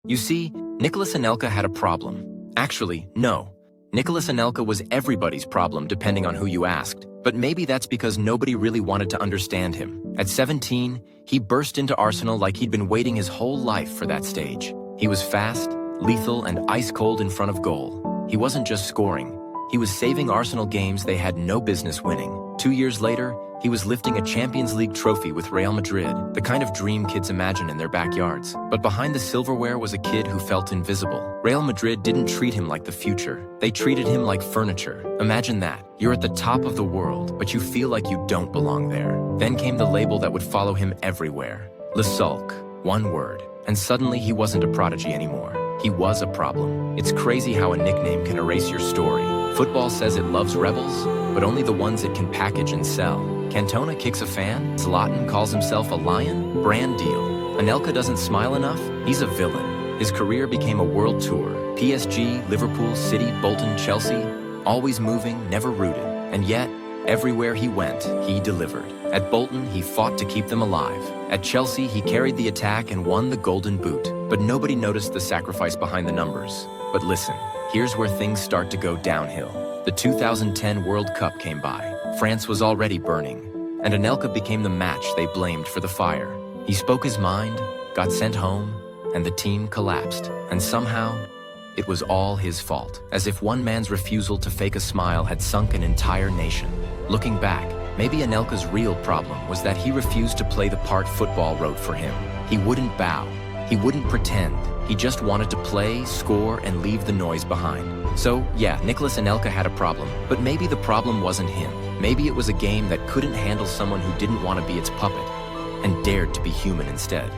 You see, Nicholas Anelka had a problem. Actually, no. Nicholas Anelka was everybody's problem depending on who you asked. But maybe that's because nobody really wanted to understand him. At 17, he burst into Arsenal like he'd been waiting his whole life for that stage. He was fast, lethal, and ice-cold in front of goal. He wasn't just scoring. He was saving Arsenal games they had no business winning. 2 years later, he was lifting a Champions League trophy with Real Madrid, the kind of dream kids imagine in their backyards. But behind the silverware was a kid who felt invisible. Real Madrid didn't treat him like the future. They treated him like furniture. Imagine that. You're at the top of the world, but you feel like you don't belong there. Then came the label that would follow him everywhere. SulK. One word. And suddenly he wasn't a prodigy anymore. He was a problem. It's crazy how a nickname can erase your story. Football says it loves rebels, but only the ones it can package and sell. Cantona kicks a fan. Zlatan calls himself a lion. Brand deal. Anelka doesn't smile enough. He's a villain. His career became a world tour. PSG, Liverpool, City, Bolton, Chelsea. Always moving, never rooted. And yet, everywhere he went, he delivered. At Bolton, he fought to keep them alive. At Chelsea, he carried the attack and won the Golden Boot. But nobody noticed the sacrifice behind the numbers. But listen, here's where things start to go downhill. The 2010 World Cup came by. France was already burning, and Anelka became the match they blamed for the fire. He spoke his mind, got sent home, and the team collapsed. And somehow, it was all his fault, as if one man's refusal to fake a smile had sunk an entire nation. Looking back, maybe Anelka's real problem was that he refused to play the part football wrote for him. He wouldn't bow. He wouldn't pretend. He just wanted to play, score, and leave the noise behind. So, yeah, Nicholas Anelka had a problem, but maybe the problem wasn't him. Maybe it was a game that couldn't handle someone who didn't want to be its puppet and dared to be human instead.